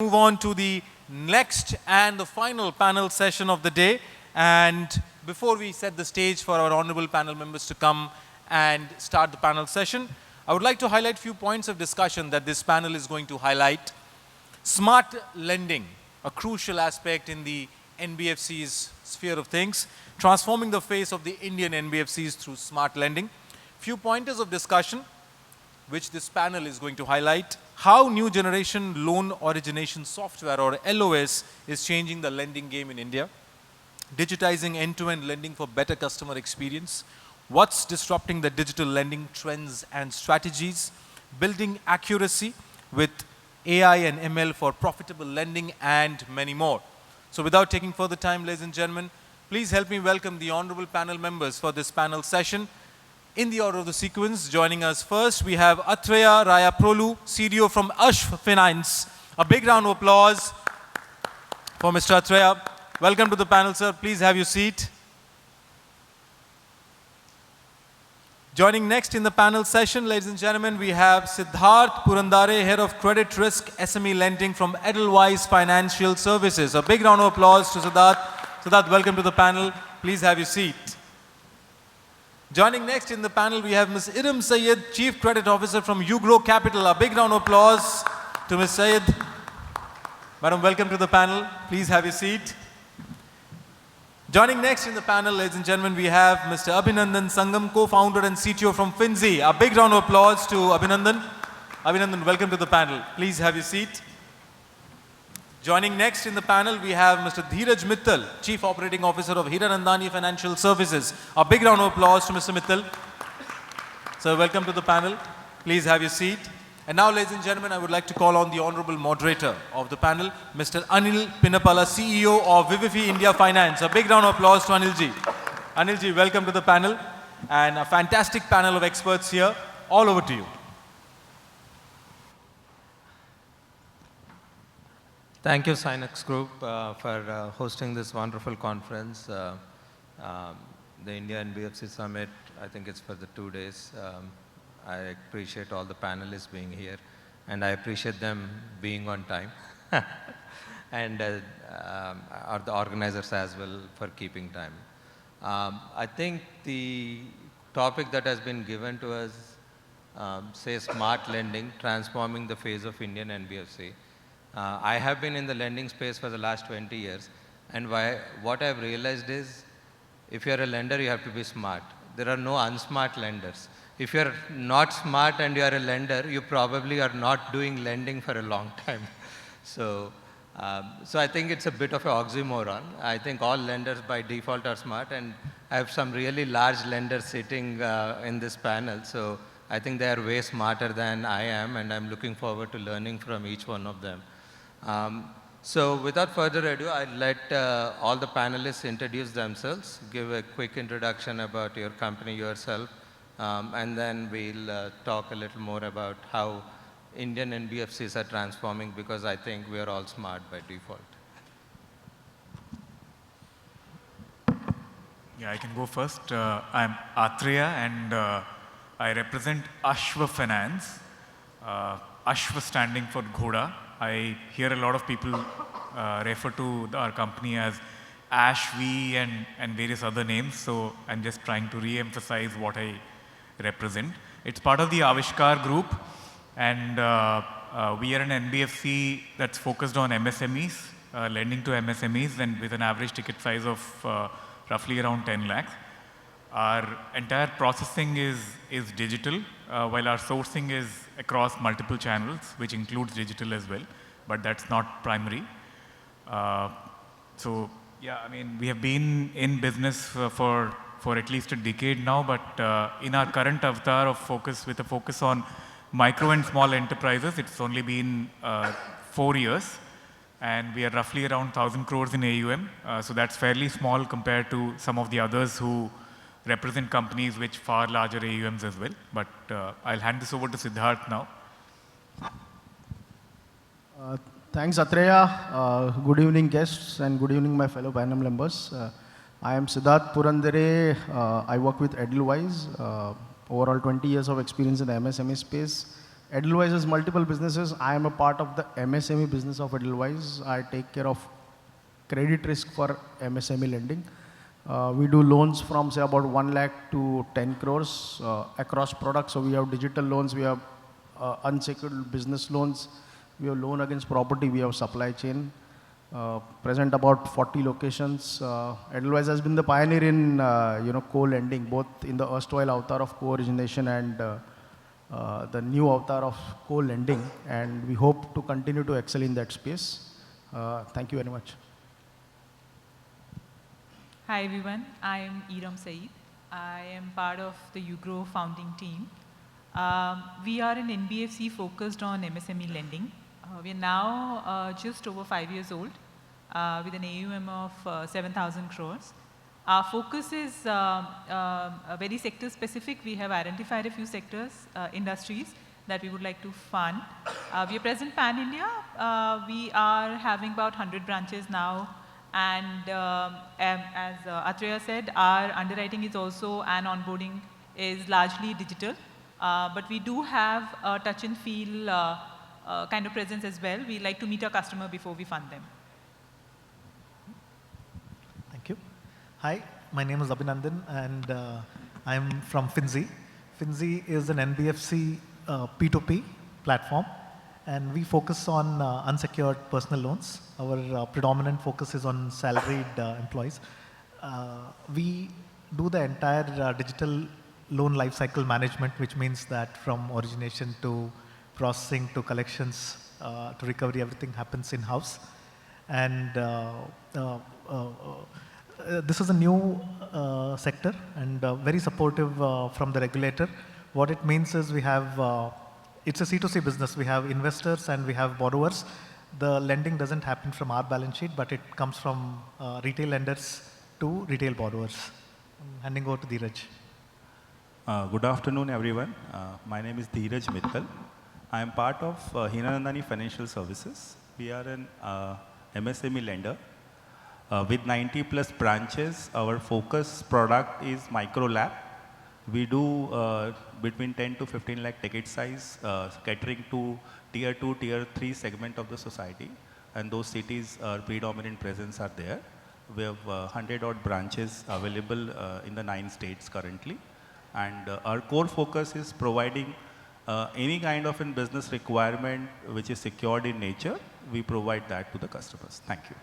Move on to the next and the final panel session of the day. And before we set the stage for our honorable panel members to come and start the panel session, I would like to highlight a few points of discussion that this panel is going to highlight. Smart lending, a crucial aspect in the NBFC's sphere of things, transforming the face of the Indian NBFCs through smart lending. Few pointers of discussion which this panel is going to highlight. How new generation loan origination software or LOS is changing the lending game in India. Digitizing end-to-end lending for better customer experience. What's disrupting the digital lending trends and strategies. Building accuracy with AI and ML for profitable lending and many more. So without taking further time, ladies and gentlemen, please help me welcome the honorable panel members for this panel session. In the order of the sequence, joining us first, we have Atreya Rayaprolu, CDO from Ashv Finance. A big round of applause for Mr. Atreya. Welcome to the panel, sir. Please have your seat. Joining next in the panel session, ladies and gentlemen, we have Siddharth Purandare, Head of Credit Risk SME Lending from Edelweiss Financial Services. A big round of applause to Siddharth. Siddharth, welcome to the panel. Please have your seat. Joining next in the panel, we have Ms. Irem Sayeed, Chief Credit Officer from Ugro Capital. A big round of applause to Ms. Sayeed. Madam, welcome to the panel. Please have your seat. Joining next in the panel, ladies and gentlemen, we have Mr. Abhinandan, Sangam, co-founder and CTO from Finzy. A big round of applause to Abhinandan. Abhinandan, welcome to the panel. Please have your seat. Joining next in the panel, we have Mr. Dheeraj Mittal, Chief Operating Officer of Hiranandani Financial Services. A big round of applause to Mr. Mittal. Sir, welcome to the panel. Please have your seat. And now, ladies and gentlemen, I would like to call on the honorable moderator of the panel, Mr. Anil Pinapala, CEO of Vivifi India Finance. A big round of applause to Anilji. Anilji, welcome to the panel. And a fantastic panel of experts here. All over to you. Thank you, Synex Group, for hosting this wonderful conference. The India NBFC Summit, I think it's for the 2 days. I appreciate all the panelists being here, and I appreciate them being on time, and the organizers as well for keeping time. I think the topic that has been given to us says smart lending, transforming the face of Indian NBFC. I have been in the lending space for the last 20 years, and what I've realized is, if you're a lender, you have to be smart. There are no unsmart lenders. If you're not smart and you are a lender, you probably are not doing lending for a long time. So I think it's a bit of an oxymoron. I think all lenders by default are smart, and I have some really large lenders sitting in this panel. So I think they are way smarter than I am, and I'm looking forward to learning from each one of them. So without further ado, I'd let all the panelists introduce themselves, give a quick introduction about your company, yourself, and then we'll talk a little more about how Indian NBFCs are transforming, because I think we are all smart by default. Yeah, I can go first. I'm Atreya, and I represent Ashv Finance. Ashv standing for Ghoda. I hear a lot of people refer to our company as Ashv and various other names, so I'm just trying to re-emphasize what I represent. It's part of the Avishkar group, and we are an NBFC that's focused on MSMEs, lending to MSMEs, and with an average ticket size of roughly around 10 lakhs. Our entire processing is digital, while our sourcing is across multiple channels, which includes digital as well, but that's not primary. So yeah, I mean, we have been in business for at least a decade now, but in our current avatar of focus, with a focus on micro and small enterprises, it's only been 4 years, and we are roughly around 1,000 crores in AUM. So that's fairly small compared to some of the others who represent companies with far larger AUMs as well. But I'll hand this over to Siddharth now. Thanks, Atreya. Good evening, guests, and good evening, my fellow panel members. I am Siddharth Purandare. I work with Edelweiss. Overall 20 years of experience in the MSME space. Edelweiss has multiple businesses. I am a part of the MSME business of Edelweiss. I take care of credit risk for MSME lending. We do loans from say about 1 lakh to 10 crores across products. So we have digital loans, we have unsecured business loans, we have loan against property, we have supply chain. Present about 40 locations. Edelweiss has been the pioneer in co-lending, both in the erstwhile avatar of co-origination and the new avatar of co-lending, and we hope to continue to excel in that space. Thank you very much. Hi everyone, I am Irem Sayeed. I am part of the UGROW founding team. We are an NBFC focused on MSME lending. We are now just over 5 years old with an AUM of 7,000 crores. Our focus is very sector specific. We have identified a few sectors, industries that we would like to fund. We are present pan-India. We are having about 100 branches now. And as Atreya said, our underwriting is also and onboarding is largely digital. But we do have a touch and feel kind of presence as well. We like to meet our customer before we fund them. Thank you. Hi, my name is Abhinandan and I'm from Finzy. Finzy is an NBFC P2P platform, and we focus on unsecured personal loans. Our predominant focus is on salaried employees. We do the entire digital loan lifecycle management, which means that from origination to processing to collections to recovery, everything happens in-house. And this is a new sector and very supportive from the regulator. What it means is we have it's a C2C business. We have investors and we have borrowers. The lending doesn't happen from our balance sheet, but it comes from retail lenders to retail borrowers. I'm handing over to Dheeraj. Good afternoon, everyone. My name is Dheeraj Mittal. I am part of Hiranandani Financial Services. We are an MSME lender. With 90 plus branches, our focus product is micro lab. We do between 10 to 15 lakh ticket size, catering to tier 2, tier 3 segment of the society. And those cities, our predominant presence are there. We have 100 odd branches available in the 9 states currently. And our core focus is providing any kind of in business requirement which is secured in nature. We provide that to the customers. Thank you.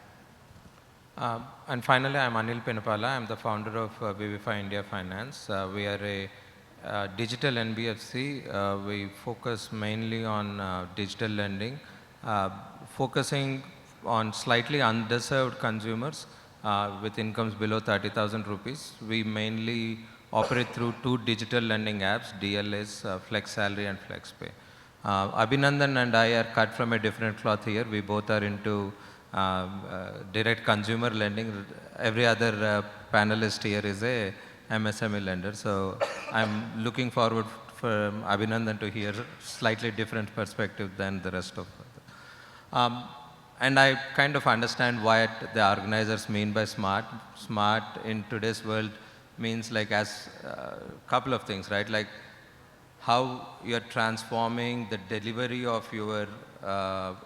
And finally, I'm Anil Pinapala. I'm the founder of Vivifi India Finance. We are a digital NBFC. We focus mainly on digital lending, focusing on slightly underserved consumers with incomes below 30,000 rupees. We mainly operate through 2 digital lending apps, DLS, Flex Salary and FlexPay. Abhinandan and I are cut from a different cloth here. We both are into direct consumer lending. Every other panelist here is a MSME lender. So I'm looking forward for Abhinandan to hear slightly different perspective than the rest of them. And I kind of understand what the organizers mean by smart. Smart in today's world means like as couple of things, right? Like how you're transforming the delivery of your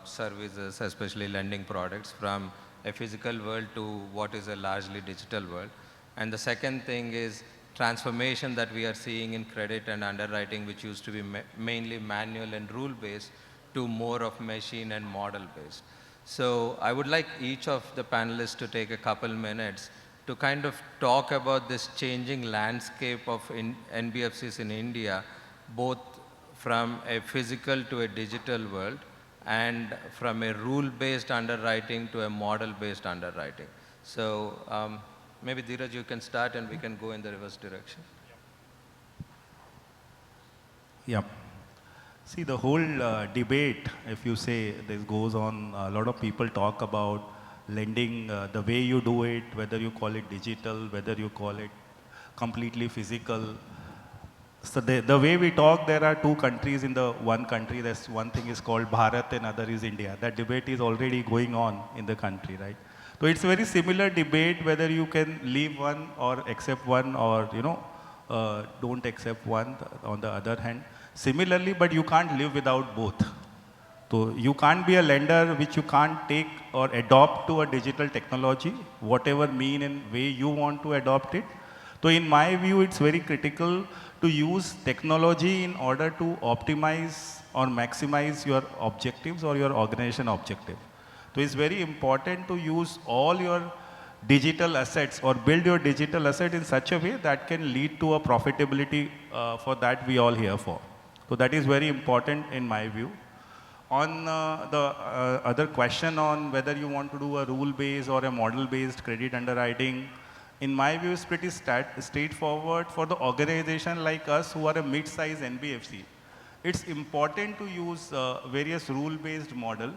services, especially lending products, from a physical world to what is a largely digital world. And the second thing is transformation that we are seeing in credit and underwriting, which used to be mainly manual and rule-based, to more of machine and model-based. So I would like each of the panelists to take a couple minutes to kind of talk about this changing landscape of NBFCs in India, both from a physical to a digital world, and from a rule-based underwriting to a model-based underwriting. So maybe Dheeraj, you can start and we can go in the reverse direction. Yeah. See, the whole debate, if you say, this goes on, a lot of people talk about lending, the way you do it, whether you call it digital, whether you call it completely physical. So the way we talk, there are 2 countries in the one country. There's one thing is called Bharat and other is India. That debate is already going on in the country, right? So it's a very similar debate whether you can leave one or accept one or, don't accept one on the other hand. Similarly, but you can't live without both. So you can't be a lender which you can't take or adopt to a digital technology, whatever mean and way you want to adopt it. So in my view, it's very critical to use technology in order to optimize or maximize your objectives or your organization objective. So it's very important to use all your digital assets or build your digital asset in such a way that can lead to a profitability for that we all here for. So that is very important in my view. On the other question on whether you want to do a rule-based or a model-based credit underwriting, in my view, it's pretty straightforward for the organization like us who are a mid-size NBFC. It's important to use various rule-based model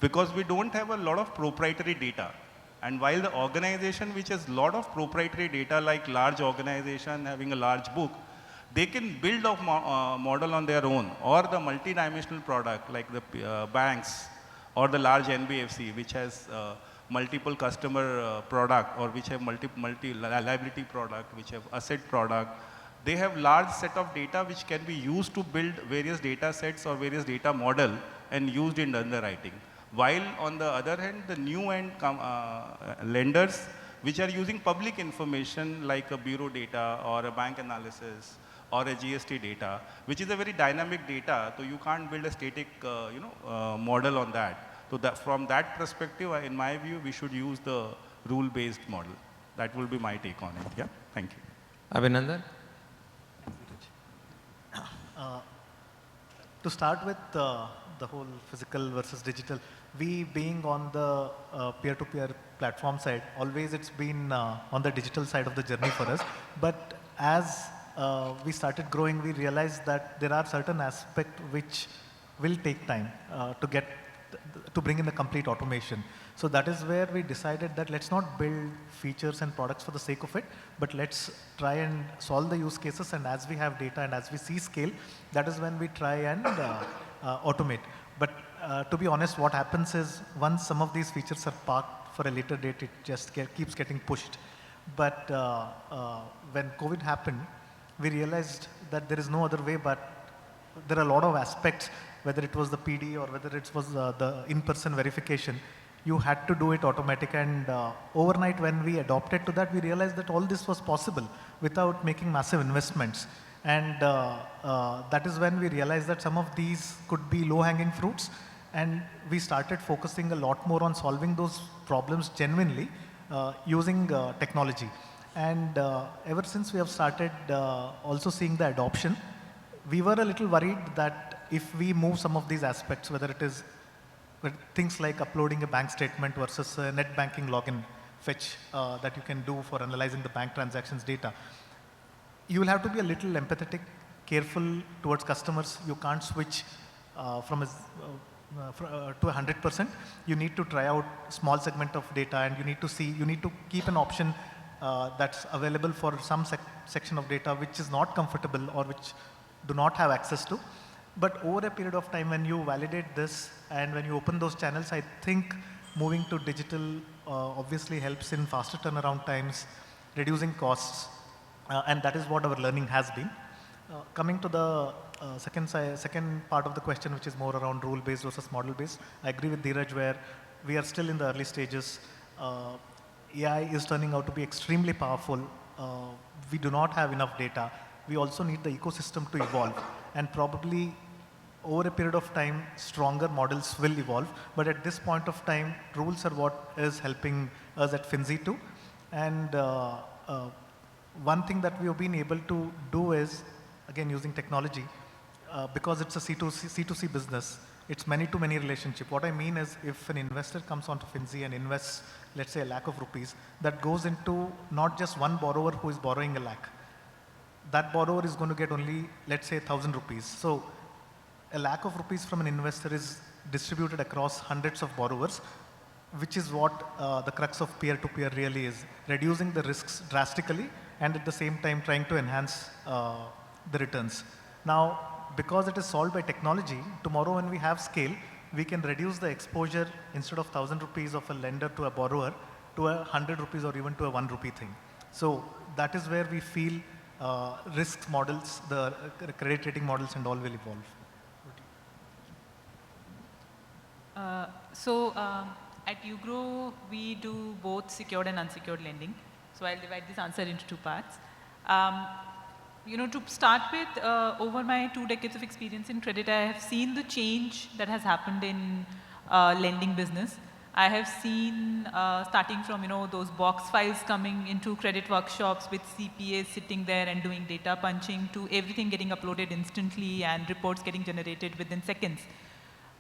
because we don't have a lot of proprietary data. And while the organization which has a lot of proprietary data, like large organization having a large book, they can build a model on their own, or the multi-dimensional product like the banks or the large NBFC which has multiple customer product, or which have multi liability product, which have asset product. They have large set of data which can be used to build various data sets or various data model and used in underwriting. While on the other hand, the new end lenders which are using public information like a bureau data or a bank analysis or a GST data, which is a very dynamic data, so you can't build a static model on that. So that from that perspective, in my view, we should use the rule-based model. That will be my take on it. Yeah, thank you. Abhinandan? To start with the whole physical versus digital, we being on the peer-to-peer platform side, always it's been on the digital side of the journey for us. But as we started growing, we realized that there are certain aspects which will take time to bring in the complete automation. So that is where we decided that let's not build features and products for the sake of it, but let's try and solve the use cases, and as we have data and as we see scale, that is when we try and automate. But to be honest, what happens is once some of these features are parked for a later date, it just keeps getting pushed. But when COVID happened, we realized that there is no other way, but there are a lot of aspects, whether it was the PD or whether it was the in-person verification, you had to do it automatic. And overnight when we adopted to that, we realized that all this was possible without making massive investments. And that is when we realized that some of these could be low-hanging fruits. And we started focusing a lot more on solving those problems genuinely using technology. And ever since we have started also seeing the adoption, we were a little worried that if we move some of these aspects, whether it is things like uploading a bank statement versus a net banking login fetch that you can do for analyzing the bank transactions data, you will have to be a little empathetic, careful towards customers. You can't switch to 100%. You need to try out small segment of data, and you need to keep an option that's available for some section of data which is not comfortable or which do not have access to. But over a period of time, when you validate this and when you open those channels, I think moving to digital obviously helps in faster turnaround times, reducing costs, and that is what our learning has been. Coming to the second part of the question, which is more around rule-based versus model-based, I agree with Dheeraj where we are still in the early stages. AI is turning out to be extremely powerful. We do not have enough data. We also need the ecosystem to evolve, and probably over a period of time, stronger models will evolve. But at this point of time, rules are what is helping us at Finzy too. And one thing that we have been able to do is, again, using technology, because it's a C2C business, it's many-to-many relationship. What I mean is, if an investor comes onto Finzy and invests, let's say, ₹1,00,000, that goes into not just one borrower who is borrowing ₹1,00,000. That borrower is going to get only, let's say, ₹1,000. So ₹1,00,000 from an investor is distributed across hundreds of borrowers, which is what the crux of peer-to-peer really is, reducing the risks drastically and at the same time trying to enhance the returns. Now, because it is solved by technology, tomorrow when we have scale, we can reduce the exposure instead of ₹1,000 of a lender to a borrower to ₹100 or even to a ₹1 thing. So that is where we feel risk models, the credit rating models and all will evolve. At UGRO, we do both secured and unsecured lending. So I'll divide this answer into two parts. To start with, over my 2 decades of experience in credit, I have seen the change that has happened in lending business. I have seen starting from, those box files coming into credit workshops with CPAs sitting there and doing data punching to everything getting uploaded instantly and reports getting generated within seconds.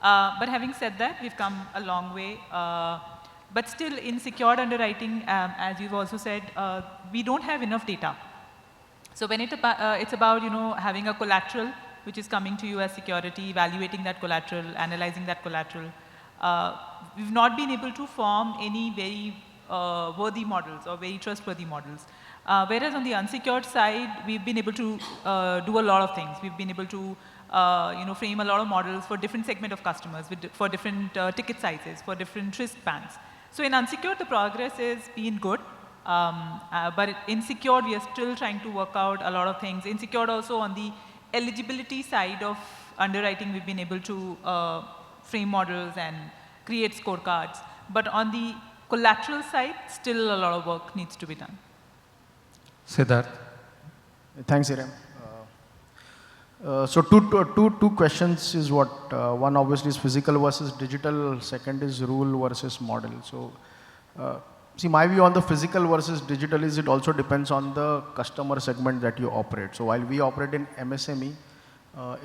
But having said that, we've come a long way. But still, in secured underwriting, as you've also said, we don't have enough data. So when it's about having a collateral which is coming to you as security, evaluating that collateral, analyzing that collateral, we've not been able to form any very worthy models or very trustworthy models. Whereas on the unsecured side, we've been able to do a lot of things. We've been able to frame a lot of models for different segment of customers, for different ticket sizes, for different risk bands. So in unsecured, the progress has been good. But in secured, we are still trying to work out a lot of things. In secured also, on the eligibility side of underwriting, we've been able to frame models and create scorecards. But on the collateral side, still a lot of work needs to be done. Siddharth. Thanks, Irem. So two questions is what, one obviously is physical versus digital, second is rule versus model. So see, my view on the physical versus digital is it also depends on the customer segment that you operate. So while we operate in MSME,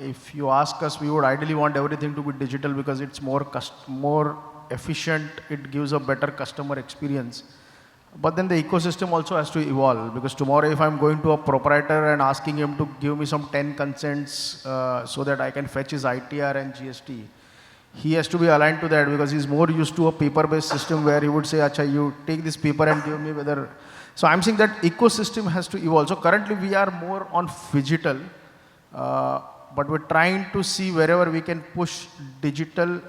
if you ask us, we would ideally want everything to be digital because it's more efficient, it gives a better customer experience. But then the ecosystem also has to evolve, because tomorrow if I'm going to a proprietor and asking him to give me some 10 consents so that I can fetch his ITR and GST, he has to be aligned to that, because he's more used to a paper-based system where he would say, Acha, you take this paper and give me whether. So I'm saying that ecosystem has to evolve. So currently we are more on phygital, but we're trying to see wherever we can push digital,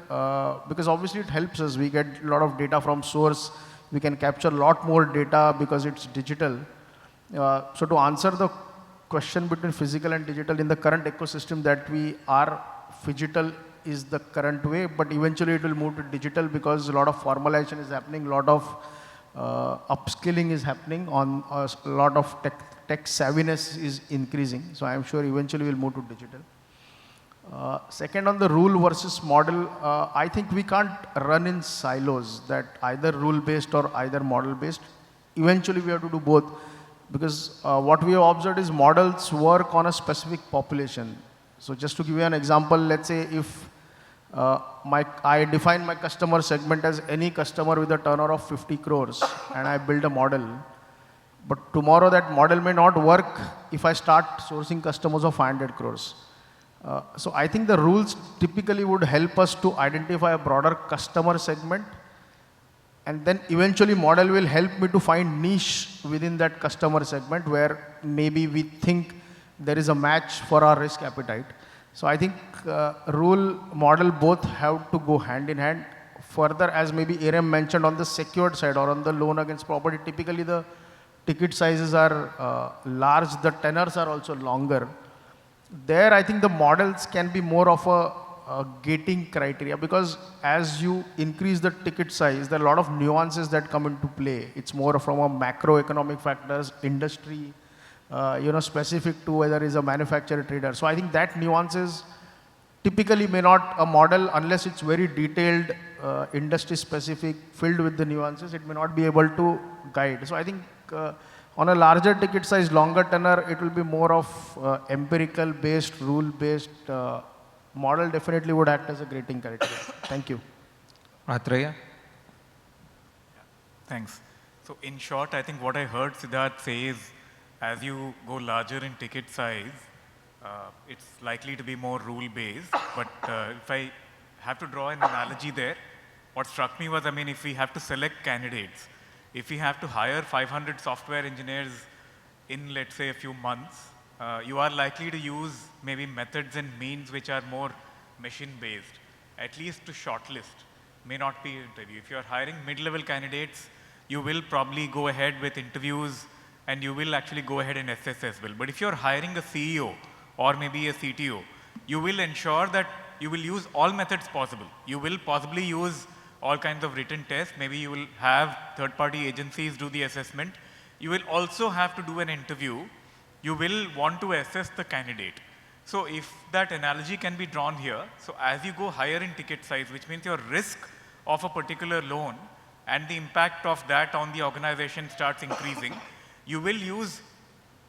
because obviously it helps us. We get a lot of data from source. We can capture a lot more data because it's digital. So to answer the question between physical and digital, in the current ecosystem that we are, phygital is the current way, but eventually it will move to digital because a lot of formalization is happening, a lot of upskilling is happening, on a lot of tech savviness is increasing. So I am sure eventually we'll move to digital. Second, on the rule versus model, I think we can't run in silos, that either rule-based or either model-based. Eventually we have to do both, because what we have observed is models work on a specific population. So just to give you an example, let's say if I define my customer segment as any customer with a turnover of 50 crores and I build a model, but tomorrow that model may not work if I start sourcing customers of 500 crores. So I think the rules typically would help us to identify a broader customer segment, and then eventually model will help me to find niche within that customer segment where maybe we think there is a match for our risk appetite. So I think rule, model both have to go hand in hand. Further, as maybe Irem mentioned, on the secured side or on the loan against property, typically the ticket sizes are large, the tenors are also longer. There, I think the models can be more of a gating criteria, because as you increase the ticket size, there are a lot of nuances that come into play. It's more from a macroeconomic factors, industry, specific to whether it's a manufacturer, trader. So I think that nuances typically may not, a model, unless it's very detailed, industry specific, filled with the nuances, it may not be able to guide. So I think on a larger ticket size, longer tenor, it will be more of empirical based, rule based. Model definitely would act as a grading criteria. Thank you. Atreya. Thanks. So in short, I think what I heard Siddharth say is, as you go larger in ticket size, it's likely to be more rule based. But if I have to draw an analogy there, what struck me was, if we have to select candidates, if we have to hire 500 software engineers in, let's say, a few months, you are likely to use maybe methods and means which are more machine-based, at least to shortlist, may not be interview. If you are hiring mid-level candidates, you will probably go ahead with interviews and you will actually go ahead and assess as well. But if you're hiring a CEO or maybe a CTO, you will ensure that you will use all methods possible. You will possibly use all kinds of written tests. Maybe you will have third-party agencies do the assessment. You will also have to do an interview. You will want to assess the candidate. So if that analogy can be drawn here, so as you go higher in ticket size, which means your risk of a particular loan and the impact of that on the organization starts increasing, you will use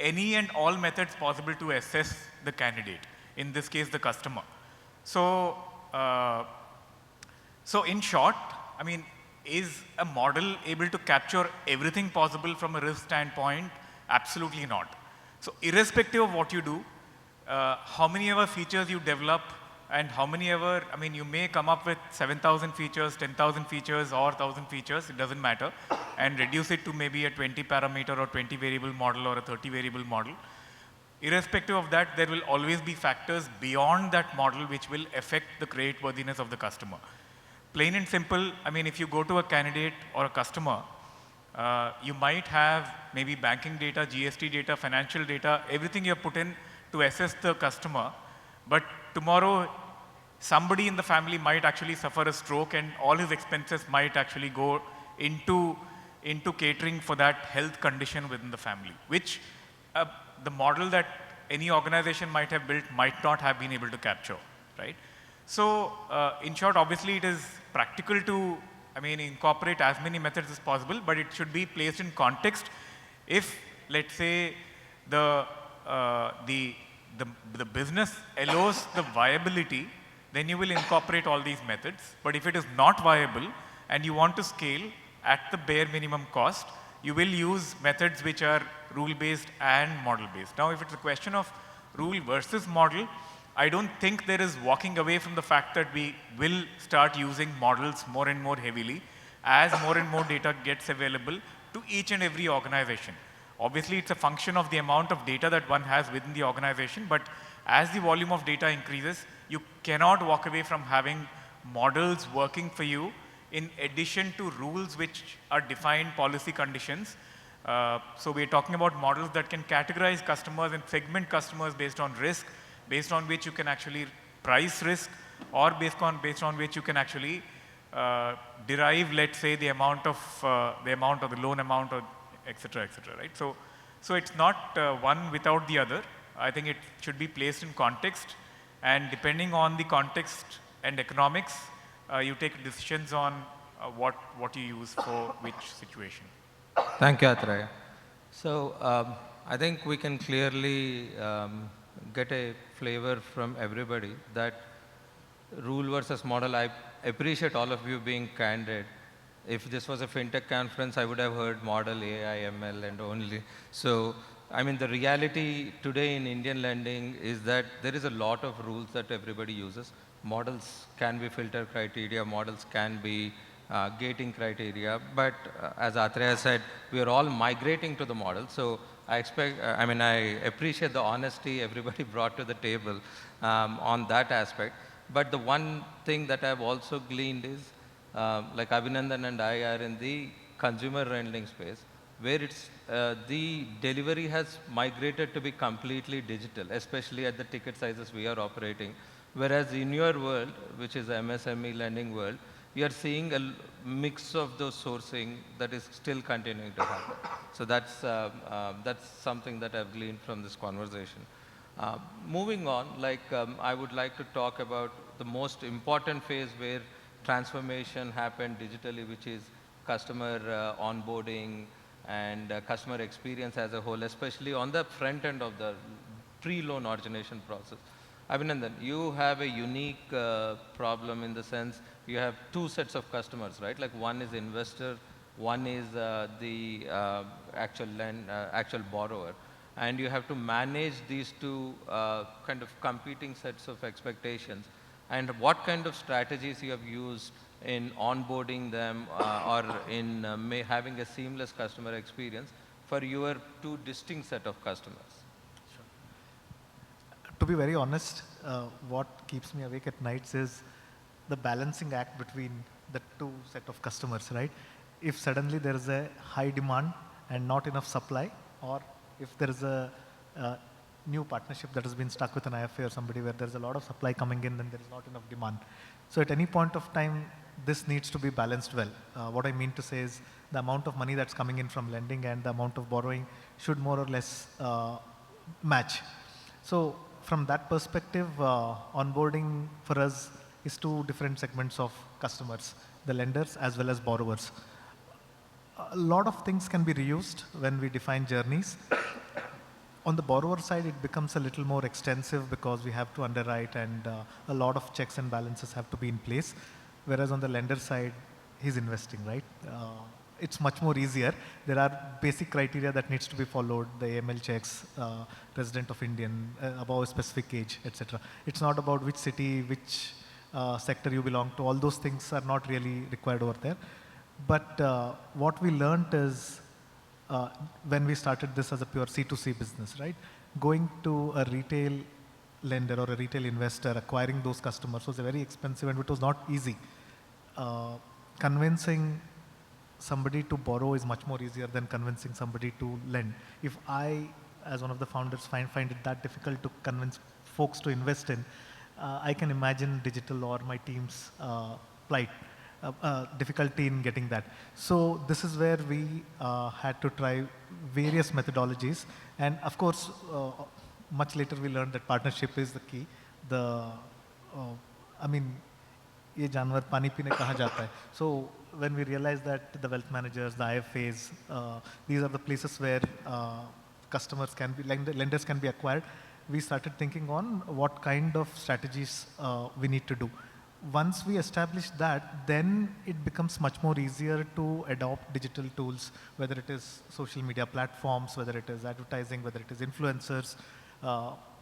any and all methods possible to assess the candidate, in this case the customer. So, in short, I mean, is a model able to capture everything possible from a risk standpoint? Absolutely not. So irrespective of what you do, how many ever features you develop and how many ever, I mean, you may come up with 7,000 features, 10,000 features or 1,000 features, it doesn't matter, and reduce it to maybe a 20 parameter or 20 variable model or a 30 variable model. Irrespective of that, there will always be factors beyond that model which will affect the creditworthiness of the customer. Plain and simple, I mean, if you go to a candidate or a customer, you might have maybe banking data, GST data, financial data, everything you have put in to assess the customer, but tomorrow somebody in the family might actually suffer a stroke and all his expenses might actually go into catering for that health condition within the family, which the model that any organization might have built might not have been able to capture, right? So in short, obviously it is practical to, I mean, incorporate as many methods as possible, but it should be placed in context. If, let's say, the business allows the viability, then you will incorporate all these methods. But if it is not viable and you want to scale at the bare minimum cost, you will use methods which are rule-based and model-based. Now, if it's a question of rule versus model, I don't think there is walking away from the fact that we will start using models more and more heavily as more and more data gets available to each and every organization. Obviously, it's a function of the amount of data that one has within the organization, but as the volume of data increases, you cannot walk away from having models working for you in addition to rules which are defined policy conditions. So we're talking about models that can categorize customers and segment customers based on risk, based on which you can actually price risk, or based on which you can actually derive, let's say, the amount of the loan amount, or et cetera, right? So it's not one without the other. I think it should be placed in context, and depending on the context and economics, you take decisions on what you use for which situation. Thank you, Atreya. So I think we can clearly get a flavor from everybody that rule versus model. I appreciate all of you being candid. If this was a fintech conference, I would have heard model, AI, ML, and only. So, I mean, the reality today in Indian lending is that there is a lot of rules that everybody uses. Models can be filter criteria, models can be gating criteria, but as Atreya said, we are all migrating to the model. So I expect, I mean, I appreciate the honesty everybody brought to the table on that aspect. But the one thing that I've also gleaned is, like Abhinandan and I are in the consumer lending space, where it's, the delivery has migrated to be completely digital, especially at the ticket sizes we are operating. Whereas in your world, which is the MSME lending world, we are seeing a mix of those sourcing that is still continuing to happen. So that's something that I've gleaned from this conversation. Moving on, like I would like to talk about the most important phase where transformation happened digitally, which is customer onboarding and customer experience as a whole, especially on the front end of the pre-loan origination process. Abhinandan, you have a unique problem in the sense you have two sets of customers, right? Like one is investor, one is the actual borrower. And you have to manage these two kind of competing sets of expectations. And what kind of strategies you have used in onboarding them or in having a seamless customer experience for your two distinct set of customers? To be very honest, what keeps me awake at nights is the balancing act between the two set of customers, right? If suddenly there is a high demand and not enough supply or if there is a new partnership that has been stuck with an IFA or somebody where there's a lot of supply coming in and there is not enough demand. So at any point of time, this needs to be balanced well. What I mean to say is the amount of money that's coming in from lending and the amount of borrowing should more or less match. So from that perspective, onboarding for us is two different segments of customers, the lenders as well as borrowers. A lot of things can be reused when we define journeys. On the borrower side, it becomes a little more extensive because we have to underwrite and a lot of checks and balances have to be in place. Whereas on the lender side, he's investing, right? It's much more easier. There are basic criteria that needs to be followed, the AML checks, resident of Indian, above a specific age, etc. It's not about which city, which sector you belong to. All those things are not really required over there. But what we learned is when we started this as a pure C2C business, right? Going to a retail lender or a retail investor, acquiring those customers was very expensive and it was not easy. Convincing somebody to borrow is much more easier than convincing somebody to lend. If I, as one of the founders, find it that difficult to convince folks to invest in, I can imagine digital or my team's plight. Difficulty in getting that. So this is where we had to try various methodologies. And of course, much later we learned that partnership is the key. ये जानवर पानी पीने कहाँ जाता है? So when we realized that the wealth managers, the IFAs, these are the places where customers can be, lenders can be acquired, we started thinking on what kind of strategies we need to do. Once we establish that, then it becomes much more easier to adopt digital tools, whether it is social media platforms, whether it is advertising, whether it is influencers,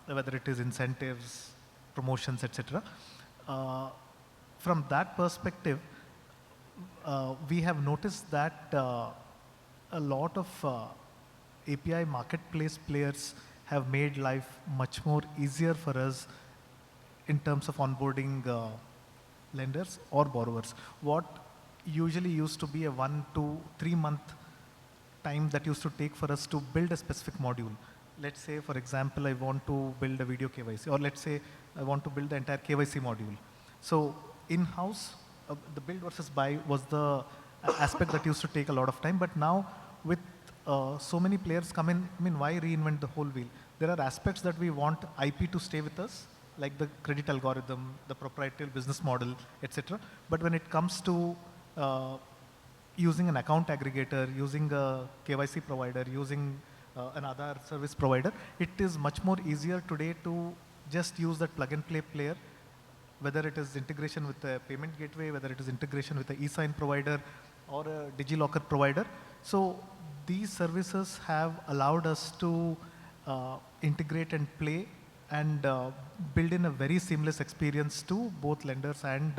whether it is incentives, promotions, etc. From that perspective, we have noticed that a lot of API marketplace players have made life much more easier for us in terms of onboarding lenders or borrowers. What usually used to be a 1 to 3 month time that used to take for us to build a specific module. Let's say, for example, I want to build a video KYC, or let's say I want to build the entire KYC module. So in-house, the build versus buy was the aspect that used to take a lot of time. But now with so many players come in, why reinvent the whole wheel? There are aspects that we want IP to stay with us, like the credit algorithm, the proprietary business model, etc. But when it comes to using an account aggregator, using a KYC provider, using another service provider, it is much more easier today to just use that plug and play player, whether it is integration with a payment gateway, whether it is integration with an e-sign provider or a DigiLocker provider. So these services have allowed us to integrate and play and build in a very seamless experience to both lenders and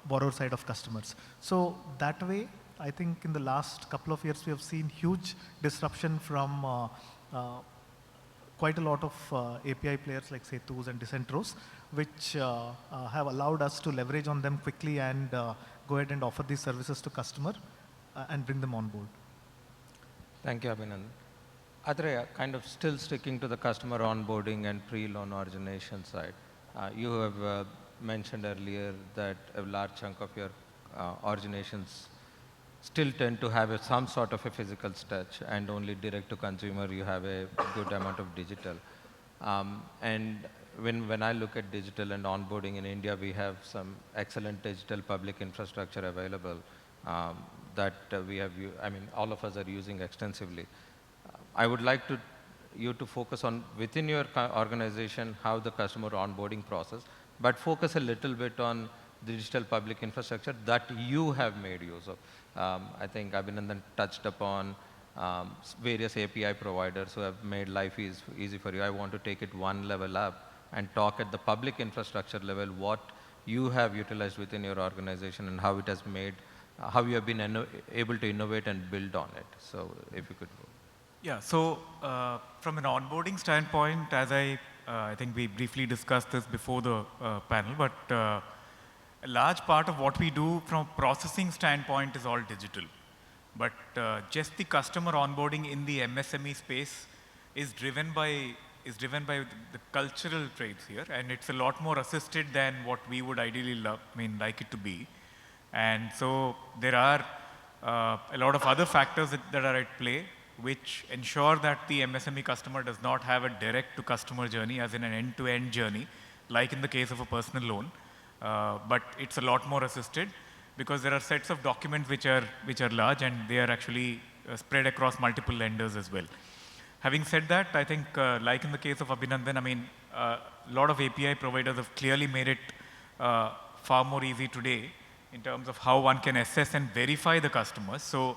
borrower side of customers. So that way, I think in the last couple of years, we have seen huge disruption from quite a lot of API players like Setus and Decentros, which have allowed us to leverage on them quickly and go ahead and offer these services to customer and bring them on board. Thank you, Abhinandan. Atreya, kind of still sticking to the customer onboarding and pre-loan origination side. You have mentioned earlier that a large chunk of your originations still tend to have some sort of a physical touch, and only direct to consumer you have a good amount of digital. And when I look at digital and onboarding in India, we have some excellent digital public infrastructure available that we have, all of us are using extensively. I would like you to focus on within your organization how the customer onboarding process, but focus a little bit on digital public infrastructure that you have made use of. I think Abhinandan touched upon various API providers who have made life easy for you. I want to take it one level up and talk at the public infrastructure level, what you have utilized within your organization and how it has made, how you have been able to innovate and build on it. So if you could go. Yeah, so from an onboarding standpoint, as I think we briefly discussed this before the panel, but a large part of what we do from a processing standpoint is all digital. But just the customer onboarding in the MSME space is driven by the cultural traits here, and it's a lot more assisted than what we would ideally like it to be. And so there are a lot of other factors that are at play, which ensure that the MSME customer does not have a direct to customer journey, as in an end-to-end journey, like in the case of a personal loan. But it's a lot more assisted because there are sets of documents which are large, and they are actually spread across multiple lenders as well. Having said that, I think like in the case of Abhinandan, I mean, a lot of API providers have clearly made it far more easy today in terms of how one can assess and verify the customers. So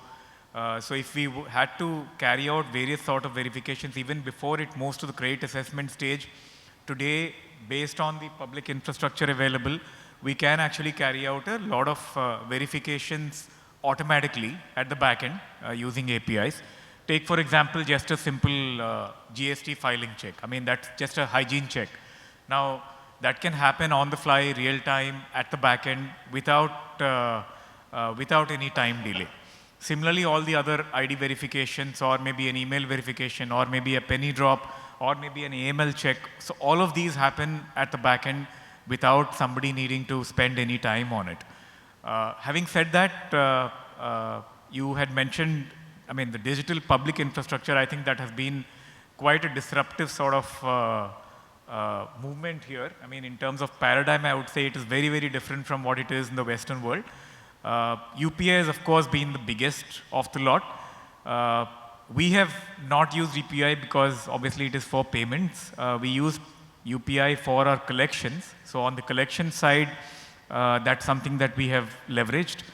if we had to carry out various sort of verifications even before it moves to the credit assessment stage, today, based on the public infrastructure available, we can actually carry out a lot of verifications automatically at the back end using APIs. Take, for example, just a simple GST filing check. I mean, that's just a hygiene check. Now, that can happen on the fly, real time, at the back end, without any time delay. Similarly, all the other ID verifications, or maybe an email verification, or maybe a penny drop, or maybe an AML check. So all of these happen at the back end without somebody needing to spend any time on it. Having said that, you had mentioned, I mean, the digital public infrastructure. I think that has been quite a disruptive sort of movement here. I mean, in terms of paradigm, I would say it is very, very different from what it is in the Western world. UPI has, of course, been the biggest of the lot. We have not used UPI because obviously it is for payments. We use UPI for our collections. So on the collection side, that's something that we have leveraged.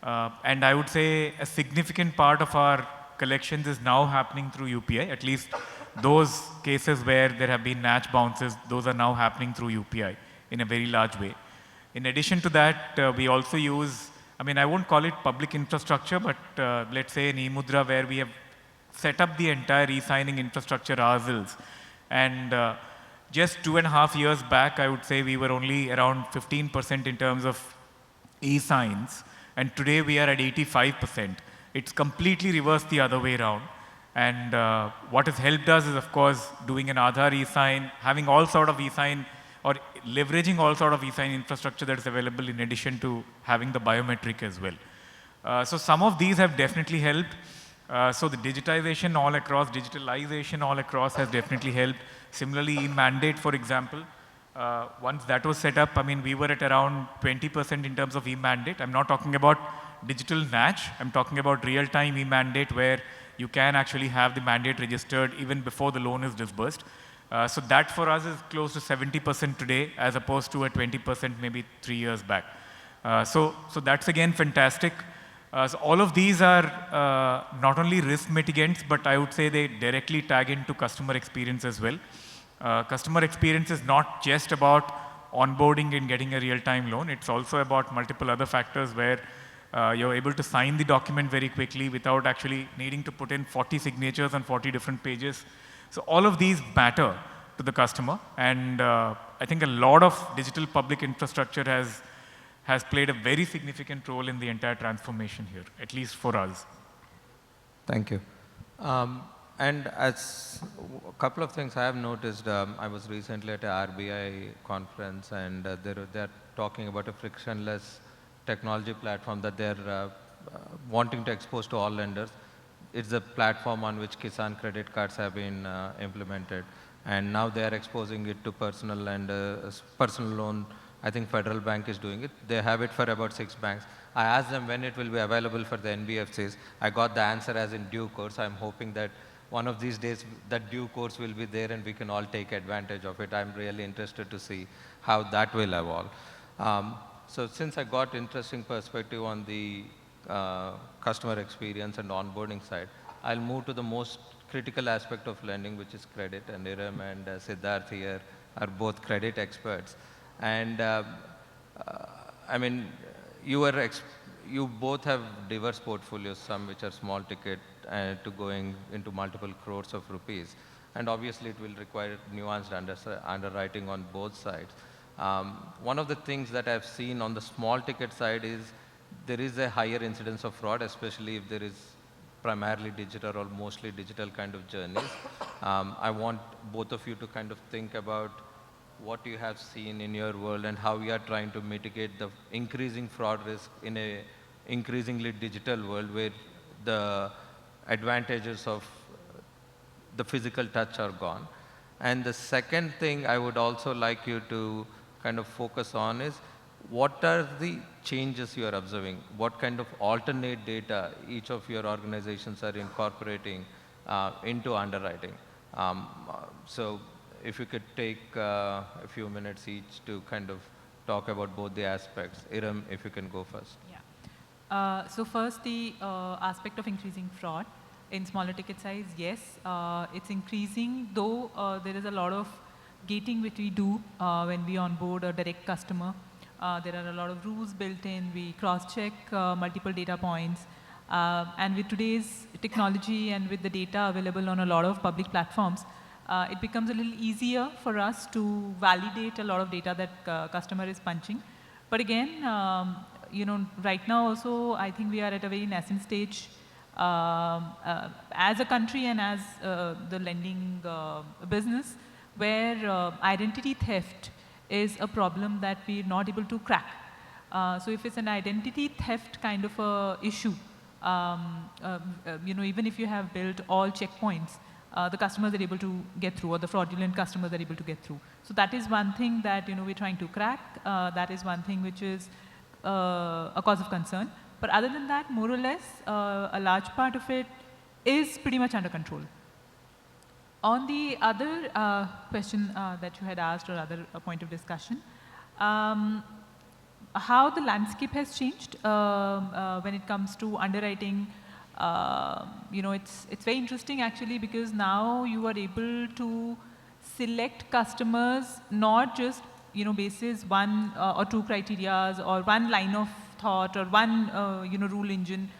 And I would say a significant part of our collections is now happening through UPI. At least those cases where there have been NACH bounces, those are now happening through UPI in a very large way. In addition to that, we also use, I mean, I won't call it public infrastructure, but let's say an e-mudra, where we have set up the entire e-signing infrastructure ourselves. And just 2.5 years back, I would say we were only around 15% in terms of e-signs. And today we are at 85%. It's completely reversed the other way around. And what has helped us is, of course, doing an Aadhaar e-sign, having all sort of e-sign, or leveraging all sort of e-sign infrastructure that is available in addition to having the biometric as well. So some of these have definitely helped. So the digitization all across, digitalization all across has definitely helped. Similarly, e-mandate, for example, once that was set up, I mean, we were at around 20% in terms of e-mandate. I'm not talking about digital NACH. I'm talking about real-time e-mandate, where you can actually have the mandate registered even before the loan is disbursed. So that for us is close to 70% today, as opposed to a 20% maybe 3 years back. So that's again fantastic. So all of these are not only risk mitigants, but I would say they directly tag into customer experience as well. Customer experience is not just about onboarding and getting a real-time loan. It's also about multiple other factors where you're able to sign the document very quickly without actually needing to put in 40 signatures on 40 different pages. So all of these matter to the customer. And I think a lot of digital public infrastructure has played a very significant role in the entire transformation here, at least for us. Thank you. And as a couple of things I have noticed, I was recently at a RBI conference, and they're talking about a frictionless technology platform that they're wanting to expose to all lenders. It's a platform on which Kisan credit cards have been implemented, and now they are exposing it to personal loan. I think Federal Bank is doing it. They have it for about 6 banks. I asked them when it will be available for the NBFCs. I got the answer as in due course. I'm hoping that one of these days that due course will be there and we can all take advantage of it. I'm really interested to see how that will evolve. So since I got interesting perspective on the customer experience and onboarding side, I'll move to the most critical aspect of lending, which is credit. And Irem and Siddharth here are both credit experts. And I mean, you both have diverse portfolios, some which are small ticket to going into multiple crores of rupees. And obviously it will require nuanced underwriting on both sides. One of the things that I've seen on the small ticket side is there is a higher incidence of fraud, especially if there is primarily digital or mostly digital kind of journeys. I want both of you to kind of think about what you have seen in your world and how you are trying to mitigate the increasing fraud risk in a increasingly digital world where the advantages of the physical touch are gone. And the second thing I would also like you to kind of focus on is what are the changes you are observing? What kind of alternate data each of your organizations are incorporating into underwriting? So if you could take a few minutes each to kind of talk about both the aspects. Irem, if you can go first. Yeah. So first, the aspect of increasing fraud in smaller ticket size, yes, it's increasing, though there is a lot of gating which we do when we onboard a direct customer. There are a lot of rules built in. We cross-check multiple data points. And with today's technology and with the data available on a lot of public platforms, it becomes a little easier for us to validate a lot of data that customer is punching. But again, you know, right now also, I think we are at a very nascent stage as a country and as the lending business, where identity theft is a problem that we're not able to crack. So if it's an identity theft kind of a issue, you know, even if you have built all checkpoints, the customers are able to get through, or the fraudulent customers are able to get through. So that is one thing that, you know, we're trying to crack. That is one thing which is a cause of concern. But other than that, more or less, a large part of it is pretty much under control. On the other question that you had asked, or other point of discussion, how the landscape has changed when it comes to underwriting. You know, it's very interesting actually, because now you are able to select customers not just, you know, basis one or two criterias or one line of thought or one you know, rule engine.